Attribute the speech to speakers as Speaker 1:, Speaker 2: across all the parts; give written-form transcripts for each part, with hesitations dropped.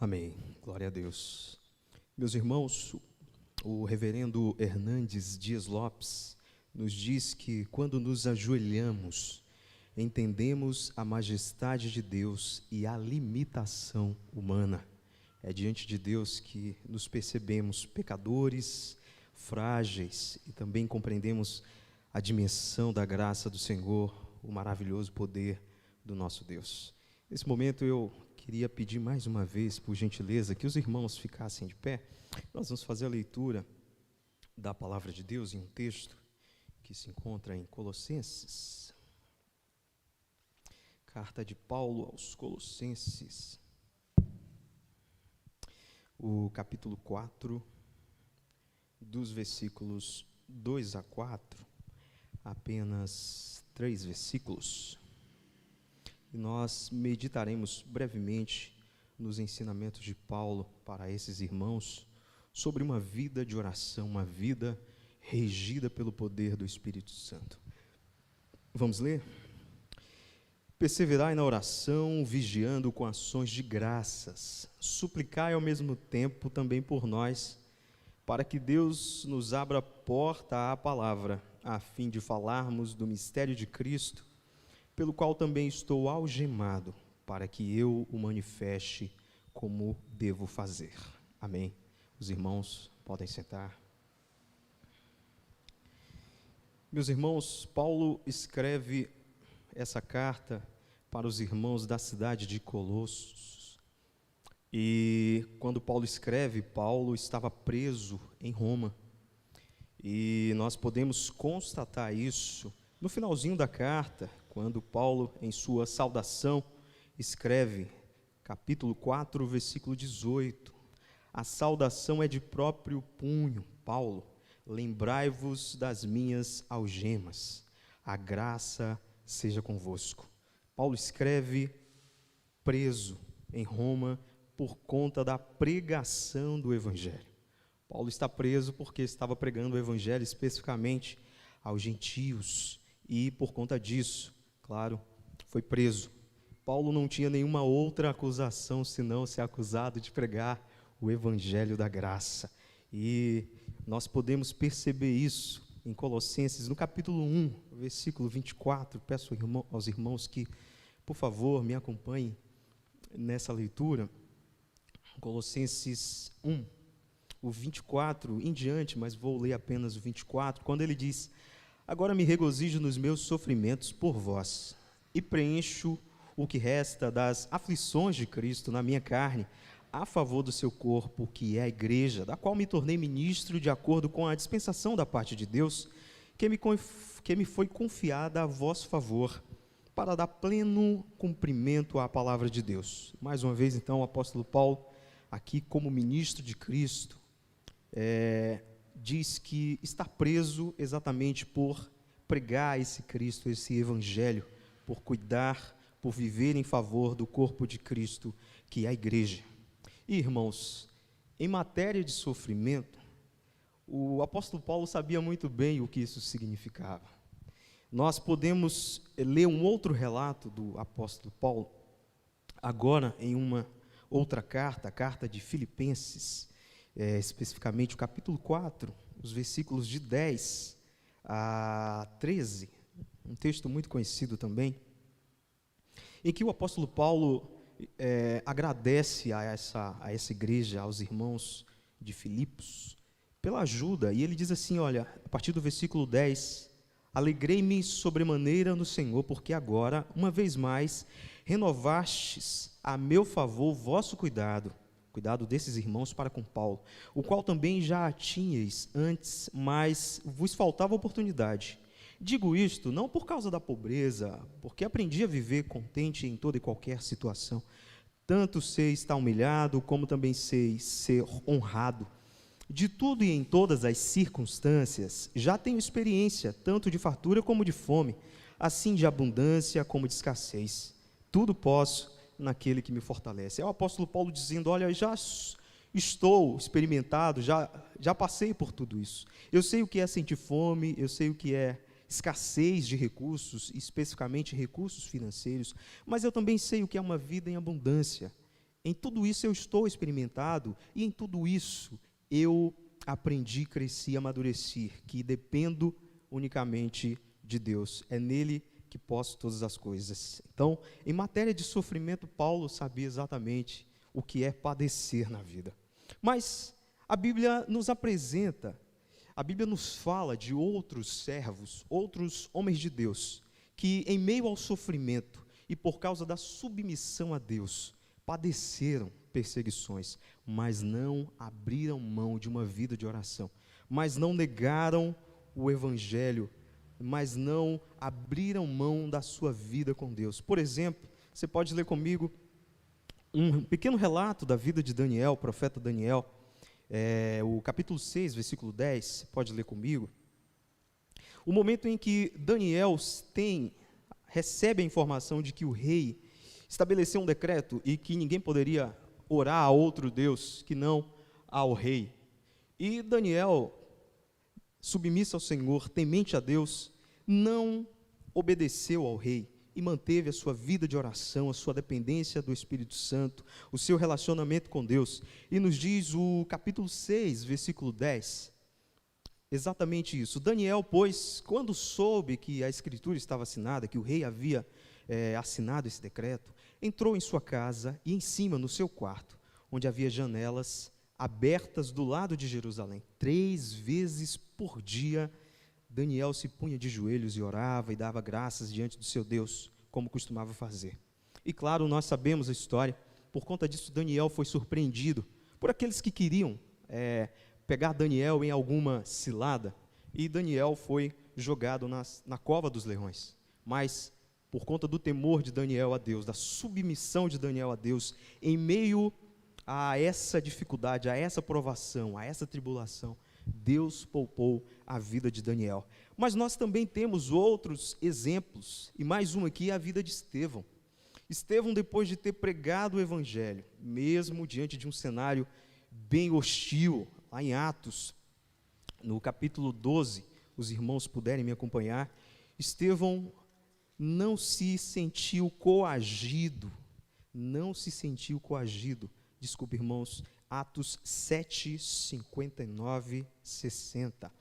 Speaker 1: Amém. Glória a Deus. Meus irmãos, o reverendo Hernandes Dias Lopes nos diz que quando nos ajoelhamos, entendemos a majestade de Deus e a limitação humana. É diante de Deus que nos percebemos pecadores, frágeis e também compreendemos a dimensão da graça do Senhor, o maravilhoso poder do nosso Deus. Nesse momento eu queria pedir mais uma vez, por gentileza, que os irmãos ficassem de pé. Nós vamos fazer a leitura da palavra de Deus em um texto que se encontra em Colossenses. Carta de Paulo aos Colossenses, o capítulo 4, dos versículos 2 a 4, apenas 3 versículos. E nós meditaremos brevemente nos ensinamentos de Paulo para esses irmãos sobre uma vida de oração, uma vida regida pelo poder do Espírito Santo. Vamos ler? Perseverai na oração, vigiando com ações de graças. Suplicai ao mesmo tempo também por nós, para que Deus nos abra porta à palavra, a fim de falarmos do mistério de Cristo, pelo qual também estou algemado, para que eu o manifeste como devo fazer. Amém. Os irmãos podem sentar. Meus irmãos, Paulo escreve essa carta para os irmãos da cidade de Colossos. E quando Paulo escreve, Paulo estava preso em Roma. E nós podemos constatar isso no finalzinho da carta, quando Paulo, em sua saudação, escreve, capítulo 4, versículo 18, a saudação é de próprio punho, Paulo, lembrai-vos das minhas algemas, a graça seja convosco. Paulo escreve preso em Roma por conta da pregação do Evangelho. Paulo está preso porque estava pregando o Evangelho especificamente aos gentios e, por conta disso, claro, foi preso. Paulo não tinha nenhuma outra acusação senão ser acusado de pregar o Evangelho da graça. E nós podemos perceber isso em Colossenses, no capítulo 1, versículo 24. Peço aos irmãos que, por favor, me acompanhem nessa leitura. Colossenses 1, o 24 em diante, mas vou ler apenas o 24, quando ele diz: agora me regozijo nos meus sofrimentos por vós, e preencho o que resta das aflições de Cristo na minha carne, a favor do seu corpo, que é a igreja, da qual me tornei ministro de acordo com a dispensação da parte de Deus, que me foi confiada a vosso favor, para dar pleno cumprimento à palavra de Deus. Mais uma vez, então, o apóstolo Paulo, aqui como ministro de Cristo, diz que está preso exatamente por pregar esse Cristo, esse Evangelho, por cuidar, por viver em favor do corpo de Cristo, que é a igreja. E, irmãos, em matéria de sofrimento, o apóstolo Paulo sabia muito bem o que isso significava. Nós podemos ler um outro relato do apóstolo Paulo, agora em uma outra carta, a carta de Filipenses, especificamente o capítulo 4, os versículos de 10 a 13, um texto muito conhecido também, em que o apóstolo Paulo agradece a essa igreja, aos irmãos de Filipos, pela ajuda, e ele diz assim, olha, a partir do versículo 10, alegrei-me sobremaneira no Senhor, porque agora, uma vez mais, renovastes a meu favor o vosso cuidado desses irmãos para com Paulo, o qual também já tinhais antes, mas vos faltava oportunidade. Digo isto não por causa da pobreza, porque aprendi a viver contente em toda e qualquer situação. Tanto sei estar humilhado, como também sei ser honrado. De tudo e em todas as circunstâncias, já tenho experiência, tanto de fartura como de fome, assim de abundância como de escassez. Tudo posso naquele que me fortalece. É o apóstolo Paulo dizendo, olha, já estou experimentado, já passei por tudo isso. Eu sei o que é sentir fome, eu sei o que é escassez de recursos, especificamente recursos financeiros, mas eu também sei o que é uma vida em abundância, Em tudo isso eu estou experimentado, e em tudo isso eu aprendi, cresci, amadureci, que dependo unicamente de Deus. É nele que posso todas as coisas. Então, em matéria de sofrimento, Paulo sabia exatamente o que é padecer na vida. Mas a Bíblia nos apresenta, a Bíblia nos fala de outros servos, outros homens de Deus, que em meio ao sofrimento e por causa da submissão a Deus, padeceram perseguições, mas não abriram mão de uma vida de oração, mas não negaram o Evangelho, mas não abriram mão da sua vida com Deus. Por exemplo, você pode ler comigo um pequeno relato da vida de Daniel, profeta Daniel, o capítulo 6, versículo 10, você pode ler comigo. O momento em que Daniel recebe a informação de que o rei estabeleceu um decreto e que ninguém poderia orar a outro Deus que não ao rei. E Daniel, submisso ao Senhor, temente a Deus, não obedeceu ao rei e manteve a sua vida de oração, a sua dependência do Espírito Santo, o seu relacionamento com Deus. E nos diz o capítulo 6, versículo 10, exatamente isso. Daniel, pois, quando soube que a escritura estava assinada, que o rei havia assinado esse decreto, entrou em sua casa e em cima, no seu quarto, onde havia janelas abertas do lado de Jerusalém. 3 vezes por dia, Daniel se punha de joelhos e orava e dava graças diante do seu Deus, como costumava fazer. E claro, nós sabemos a história, por conta disso Daniel foi surpreendido por aqueles que queriam pegar Daniel em alguma cilada, e Daniel foi jogado na cova dos leões. Mas, por conta do temor de Daniel a Deus, da submissão de Daniel a Deus, em meio a essa dificuldade, a essa provação, a essa tribulação, Deus poupou a vida de Daniel. Mas nós também temos outros exemplos, e mais um aqui é a vida de Estevão. Estevão, depois de ter pregado o Evangelho, mesmo diante de um cenário bem hostil, lá em Atos, no capítulo 12, os irmãos puderem me acompanhar, Estevão não se sentiu coagido, desculpe, irmãos, Atos 7, 59, 60,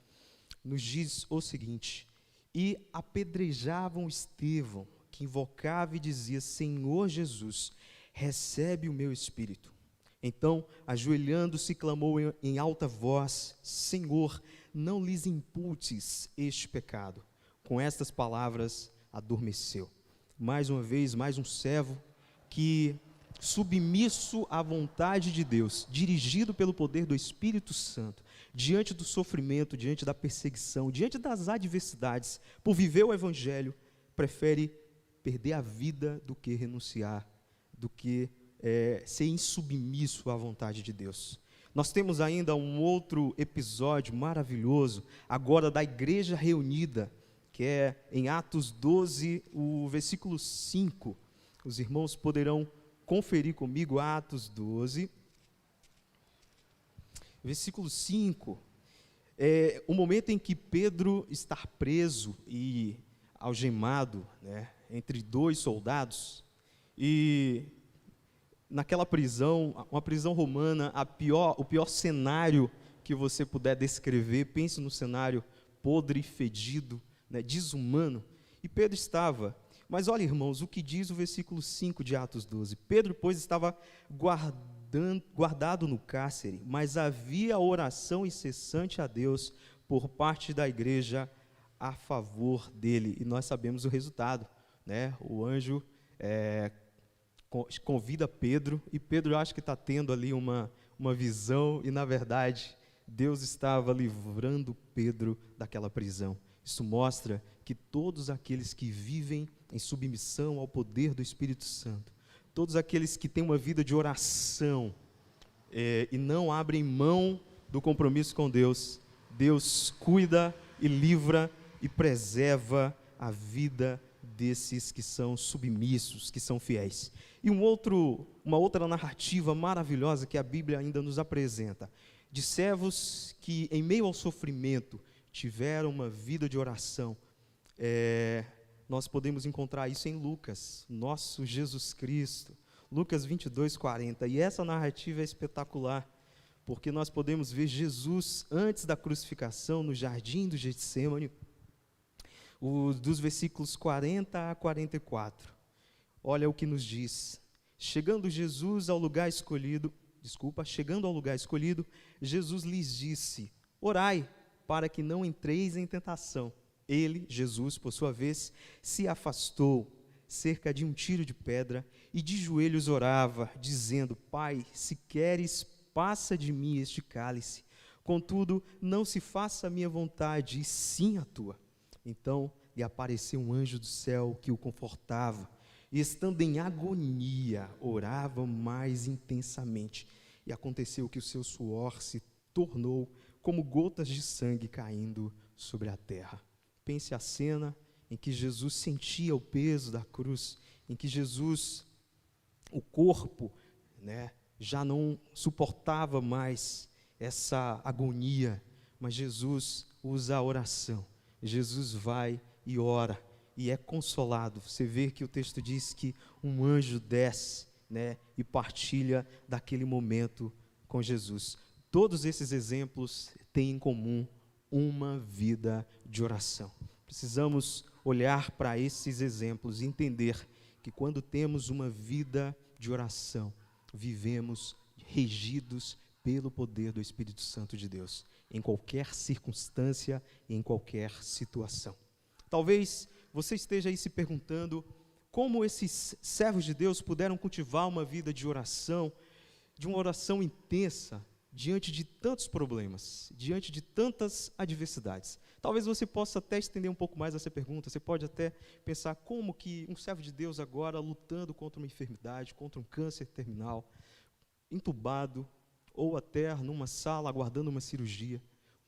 Speaker 1: nos diz o seguinte: e apedrejavam Estevão, que invocava e dizia: Senhor Jesus, recebe o meu espírito. Então, ajoelhando-se, clamou em alta voz: Senhor, não lhes imputes este pecado. Com estas palavras, adormeceu. Mais uma vez, mais um servo que, submisso à vontade de Deus, dirigido pelo poder do Espírito Santo, diante do sofrimento, diante da perseguição, diante das adversidades, por viver o Evangelho, prefere perder a vida do que renunciar, do que ser insubmisso à vontade de Deus. Nós temos ainda um outro episódio maravilhoso, agora da igreja reunida, que é em Atos 12, o versículo 5. Os irmãos poderão conferir comigo Atos 12, versículo 5. O momento em que Pedro está preso e algemado, entre 2 soldados, e naquela prisão, uma prisão romana, o pior cenário que você puder descrever, pense no cenário podre, fedido, desumano, e Pedro estava. Mas olha, irmãos, o que diz o versículo 5 de Atos 12: Pedro, pois, estava guardado no cárcere, mas havia oração incessante a Deus por parte da igreja a favor dele. E nós sabemos o resultado, o anjo convida Pedro, e Pedro acha que está tendo ali uma visão, e na verdade Deus estava livrando Pedro daquela prisão. Isso mostra que todos aqueles que vivem em submissão ao poder do Espírito Santo, todos aqueles que têm uma vida de oração e não abrem mão do compromisso com Deus, Deus cuida e livra e preserva a vida desses que são submissos, que são fiéis. E uma outra narrativa maravilhosa que a Bíblia ainda nos apresenta, de servos que em meio ao sofrimento tiveram uma vida de oração. Nós podemos encontrar isso em Lucas, nosso Jesus Cristo, Lucas 22:40. E essa narrativa é espetacular, porque nós podemos ver Jesus antes da crucificação no jardim do Getsêmani, dos versículos 40 a 44. Olha o que nos diz. Chegando ao lugar escolhido, Jesus lhes disse: orai, para que não entreis em tentação. Ele, Jesus, por sua vez, se afastou cerca de um tiro de pedra e de joelhos orava, dizendo: Pai, se queres, passa de mim este cálice. Contudo, não se faça a minha vontade, e sim a tua. Então lhe apareceu um anjo do céu que o confortava, e estando em agonia, orava mais intensamente. E aconteceu que o seu suor se tornou como gotas de sangue caindo sobre a terra. Pense a cena em que Jesus sentia o peso da cruz, em que Jesus, o corpo, já não suportava mais essa agonia, mas Jesus usa a oração. Jesus vai e ora, e é consolado. Você vê que o texto diz que um anjo desce, e partilha daquele momento com Jesus. Todos esses exemplos têm em comum uma vida de oração. Precisamos olhar para esses exemplos e entender que quando temos uma vida de oração, vivemos regidos pelo poder do Espírito Santo de Deus, em qualquer circunstância e em qualquer situação. Talvez você esteja aí se perguntando como esses servos de Deus puderam cultivar uma vida de oração intensa, diante de tantos problemas, diante de tantas adversidades. Talvez você possa até estender um pouco mais essa pergunta. Você pode até pensar como que um servo de Deus agora lutando contra uma enfermidade, contra um câncer terminal, entubado, ou até numa sala aguardando uma cirurgia,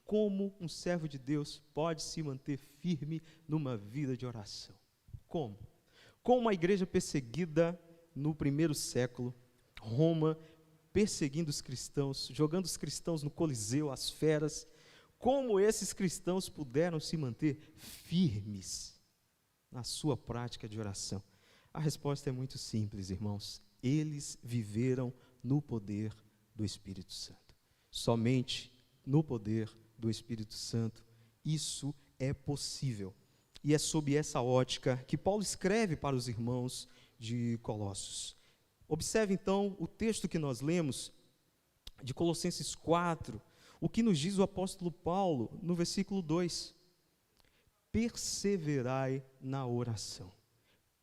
Speaker 1: como um servo de Deus pode se manter firme numa vida de oração? Como? Como a igreja perseguida no primeiro século, Roma perseguindo os cristãos, jogando os cristãos no Coliseu, as feras, como esses cristãos puderam se manter firmes na sua prática de oração? A resposta é muito simples, irmãos. Eles viveram no poder do Espírito Santo. Somente no poder do Espírito Santo isso é possível. E é sob essa ótica que Paulo escreve para os irmãos de Colossos. Observe então o texto que nós lemos de Colossenses 4, o que nos diz o apóstolo Paulo no versículo 2. Perseverai na oração.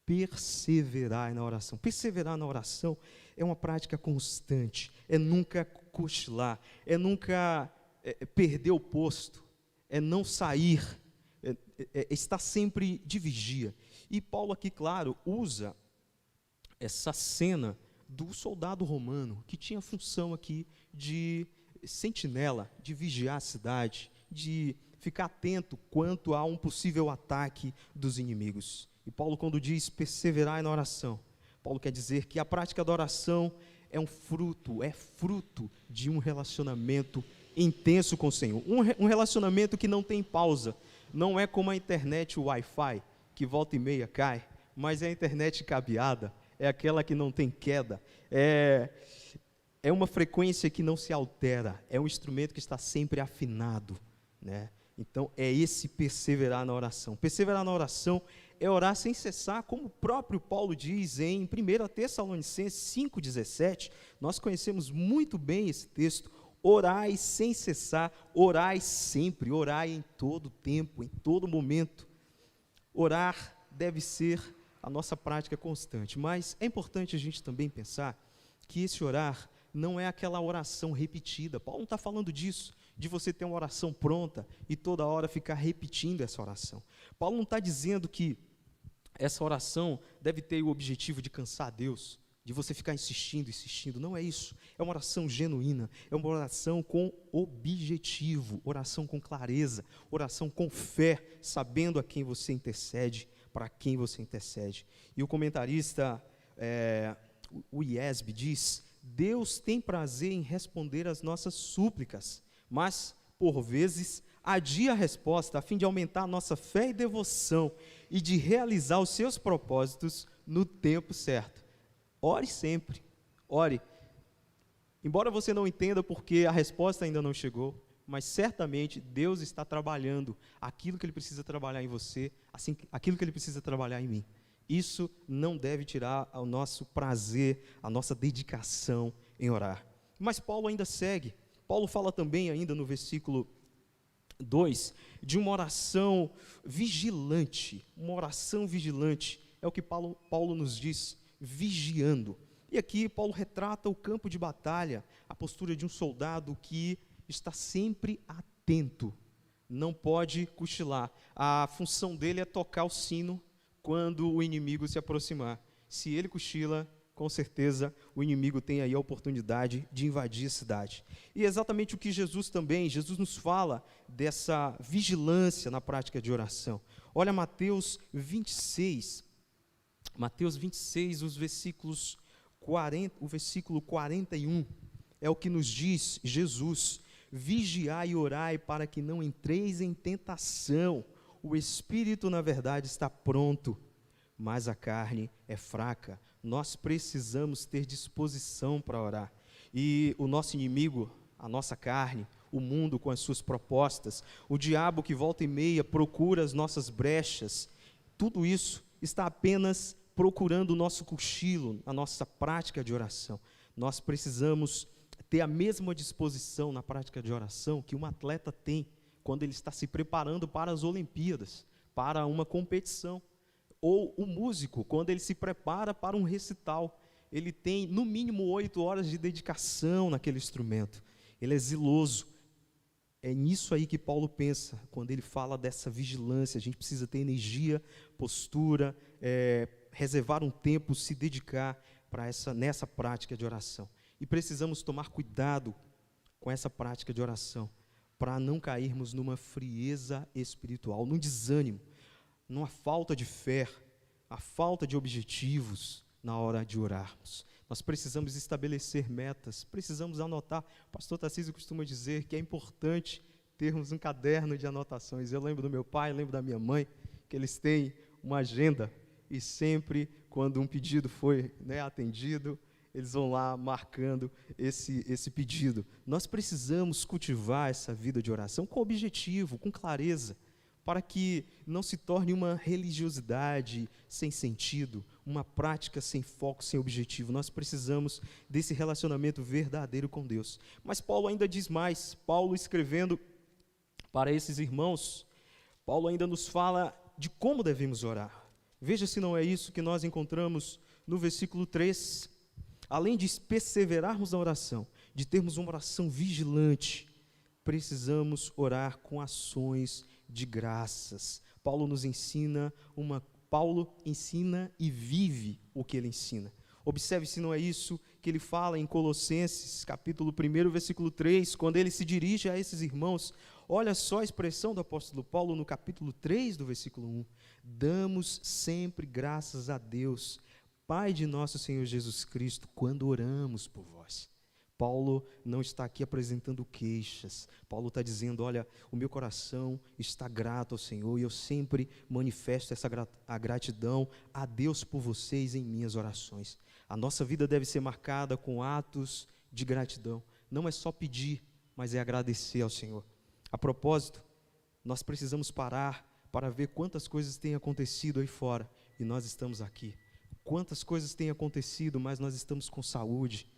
Speaker 1: Perseverai na oração. Perseverar na oração é uma prática constante, é nunca cochilar, é nunca perder o posto, é não sair, está sempre de vigia. E Paulo aqui, claro, usa essa cena do soldado romano, que tinha a função aqui de sentinela, de vigiar a cidade, de ficar atento quanto a um possível ataque dos inimigos. E Paulo, quando diz perseverar na oração, Paulo quer dizer que a prática da oração é fruto de um relacionamento intenso com o Senhor, um relacionamento que não tem pausa. Não é como a internet, o Wi-Fi, que volta e meia cai, mas é a internet cabeada, é aquela que não tem queda, é uma frequência que não se altera, é um instrumento que está sempre afinado, Então, é esse perseverar na oração. Perseverar na oração é orar sem cessar, como o próprio Paulo diz em 1 Tessalonicenses 5,17, nós conhecemos muito bem esse texto: orai sem cessar, orai sempre, orai em todo tempo, em todo momento. Orar deve ser a nossa prática constante, mas é importante a gente também pensar que esse orar não é aquela oração repetida. Paulo não está falando disso, de você ter uma oração pronta e toda hora ficar repetindo essa oração. Paulo não está dizendo que essa oração deve ter o objetivo de cansar Deus, de você ficar insistindo, não é isso. É uma oração genuína, é uma oração com objetivo, oração com clareza, oração com fé, sabendo a quem você intercede, para quem você intercede. E o comentarista, o IESB, diz: Deus tem prazer em responder às nossas súplicas, mas, por vezes, adia a resposta a fim de aumentar a nossa fé e devoção e de realizar os seus propósitos no tempo certo. Ore sempre, ore. Embora você não entenda porque a resposta ainda não chegou, mas certamente Deus está trabalhando aquilo que Ele precisa trabalhar em você, assim, aquilo que Ele precisa trabalhar em mim. Isso não deve tirar o nosso prazer, a nossa dedicação em orar. Mas Paulo ainda segue. Paulo fala também ainda no versículo 2, de uma oração vigilante. Uma oração vigilante é o que Paulo nos diz, vigiando. E aqui Paulo retrata o campo de batalha, a postura de um soldado que está sempre atento, não pode cochilar. A função dele é tocar o sino quando o inimigo se aproximar. Se ele cochila, com certeza o inimigo tem aí a oportunidade de invadir a cidade. E é exatamente o que Jesus nos fala dessa vigilância na prática de oração. Olha Mateus 26, o versículo 41, é o que nos diz Jesus: vigiai e orai para que não entreis em tentação. O espírito, na verdade, está pronto, mas a carne é fraca. Nós precisamos ter disposição para orar. E o nosso inimigo, a nossa carne, o mundo com as suas propostas, o diabo que volta e meia procura as nossas brechas, tudo isso está apenas procurando o nosso cochilo, a nossa prática de oração. Nós precisamos ter a mesma disposição na prática de oração que um atleta tem quando ele está se preparando para as Olimpíadas, para uma competição. Ou o músico, quando ele se prepara para um recital, ele tem no mínimo 8 horas de dedicação naquele instrumento. Ele é zeloso. É nisso aí que Paulo pensa, quando ele fala dessa vigilância. A gente precisa ter energia, postura, reservar um tempo, se dedicar nessa prática de oração. E precisamos tomar cuidado com essa prática de oração, para não cairmos numa frieza espiritual, num desânimo, numa falta de fé, a falta de objetivos na hora de orarmos. Nós precisamos estabelecer metas, precisamos anotar. O pastor Tarcísio costuma dizer que é importante termos um caderno de anotações. Eu lembro do meu pai, lembro da minha mãe, que eles têm uma agenda, e sempre quando um pedido foi atendido, eles vão lá marcando esse pedido. Nós precisamos cultivar essa vida de oração com objetivo, com clareza, para que não se torne uma religiosidade sem sentido, uma prática sem foco, sem objetivo. Nós precisamos desse relacionamento verdadeiro com Deus. Mas Paulo ainda diz mais. Paulo, escrevendo para esses irmãos, Paulo ainda nos fala de como devemos orar. Veja se não é isso que nós encontramos no versículo 3. Além de perseverarmos na oração, de termos uma oração vigilante, precisamos orar com ações de graças. Paulo ensina e vive o que ele ensina. Observe se não é isso que ele fala em Colossenses, capítulo 1, versículo 3, quando ele se dirige a esses irmãos. Olha só a expressão do apóstolo Paulo no capítulo 3, do versículo 1. Damos sempre graças a Deus, Pai de nosso Senhor Jesus Cristo, quando oramos por vós. Paulo não está aqui apresentando queixas. Paulo está dizendo, olha, o meu coração está grato ao Senhor e eu sempre manifesto a gratidão a Deus por vocês em minhas orações. A nossa vida deve ser marcada com atos de gratidão. Não é só pedir, mas é agradecer ao Senhor. A propósito, nós precisamos parar para ver quantas coisas têm acontecido aí fora e nós estamos aqui. Quantas coisas têm acontecido, mas nós estamos com saúde,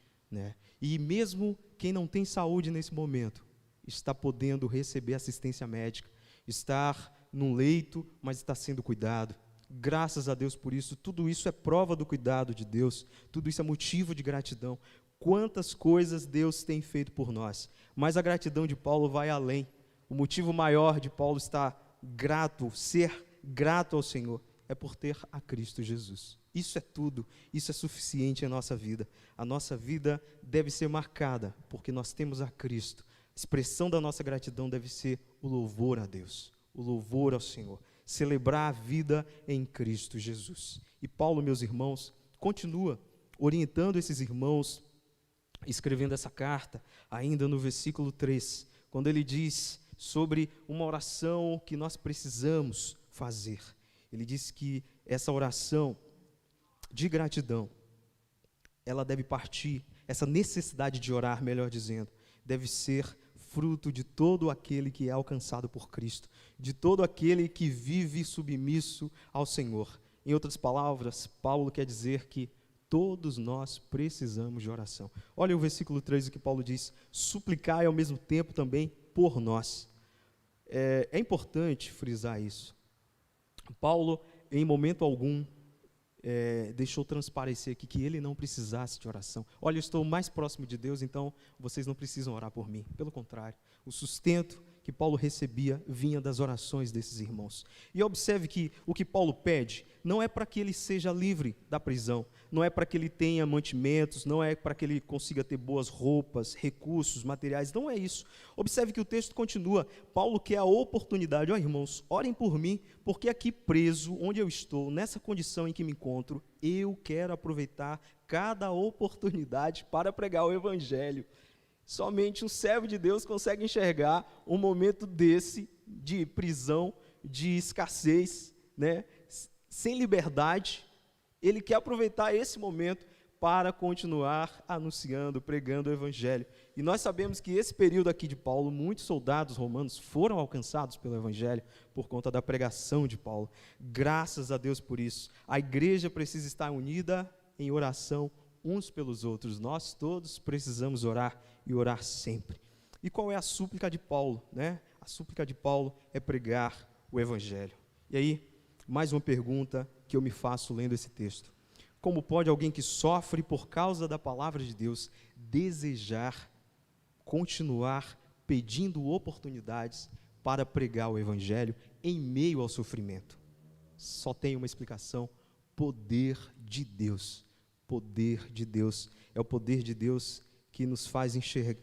Speaker 1: E mesmo quem não tem saúde nesse momento, está podendo receber assistência médica, estar num leito, mas está sendo cuidado. Graças a Deus por isso. Tudo isso é prova do cuidado de Deus, tudo isso é motivo de gratidão. Quantas coisas Deus tem feito por nós, mas a gratidão de Paulo vai além. O motivo maior de Paulo estar grato, ser grato ao Senhor, é por ter a Cristo Jesus. Isso é tudo, isso é suficiente em nossa vida. A nossa vida deve ser marcada, porque nós temos a Cristo. A expressão da nossa gratidão deve ser o louvor a Deus, o louvor ao Senhor. Celebrar a vida em Cristo Jesus. E Paulo, meus irmãos, continua orientando esses irmãos, escrevendo essa carta, ainda no versículo 3, quando ele diz sobre uma oração que nós precisamos fazer. Ele diz que essa oração de gratidão ela deve partir, essa necessidade de orar, melhor dizendo, deve ser fruto de todo aquele que é alcançado por Cristo, de todo aquele que vive submisso ao Senhor. Em outras palavras, Paulo quer dizer que todos nós precisamos de oração. Olha o versículo 3 que Paulo diz: suplicai ao mesmo tempo também por nós. É importante frisar isso. Paulo, em momento algum, deixou transparecer aqui que ele não precisasse de oração. Olha, eu estou mais próximo de Deus, então vocês não precisam orar por mim. Pelo contrário, o sustento que Paulo recebia vinha das orações desses irmãos. E observe que o que Paulo pede não é para que ele seja livre da prisão, não é para que ele tenha mantimentos, não é para que ele consiga ter boas roupas, recursos, materiais, não é isso. Observe que o texto continua, Paulo quer a oportunidade, irmãos, orem por mim, porque aqui preso, onde eu estou, nessa condição em que me encontro, eu quero aproveitar cada oportunidade para pregar o Evangelho. Somente um servo de Deus consegue enxergar um momento desse, de prisão, de escassez, né? Sem liberdade. Ele quer aproveitar esse momento para continuar anunciando, pregando o Evangelho. E nós sabemos que esse período aqui de Paulo, muitos soldados romanos foram alcançados pelo Evangelho por conta da pregação de Paulo. Graças a Deus por isso. A igreja precisa estar unida em oração uns pelos outros. Nós todos precisamos orar e orar sempre. E qual é a súplica de Paulo, né? A súplica de Paulo é pregar o Evangelho. E aí, mais uma pergunta que eu me faço lendo esse texto. Como pode alguém que sofre por causa da palavra de Deus desejar continuar pedindo oportunidades para pregar o Evangelho em meio ao sofrimento? Só tem uma explicação: poder de Deus. Poder de Deus. É o poder de Deus que nos faz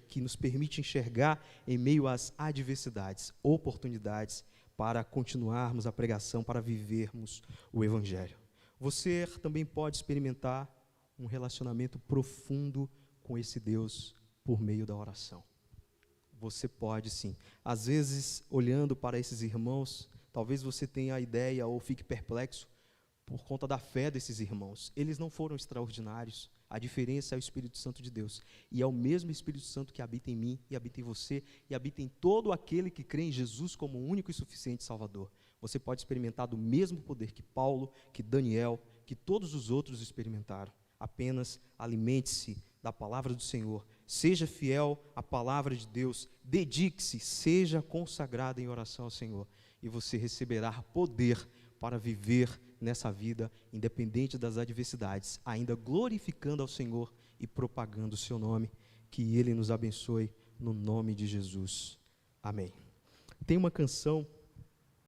Speaker 1: que nos permite enxergar em meio às adversidades, oportunidades para continuarmos a pregação, para vivermos o Evangelho. Você também pode experimentar um relacionamento profundo com esse Deus por meio da oração. Você pode sim. Às vezes, olhando para esses irmãos, talvez você tenha a ideia ou fique perplexo por conta da fé desses irmãos. Eles não foram extraordinários. A diferença é o Espírito Santo de Deus. E é o mesmo Espírito Santo que habita em mim, e habita em você, e habita em todo aquele que crê em Jesus como o único e suficiente Salvador. Você pode experimentar do mesmo poder que Paulo, que Daniel, que todos os outros experimentaram. Apenas alimente-se da palavra do Senhor. Seja fiel à palavra de Deus. Dedique-se, seja consagrado em oração ao Senhor. E você receberá poder para viver nessa vida, independente das adversidades, ainda glorificando ao Senhor e propagando o seu nome. Que Ele nos abençoe no nome de Jesus. Amém. Tem uma canção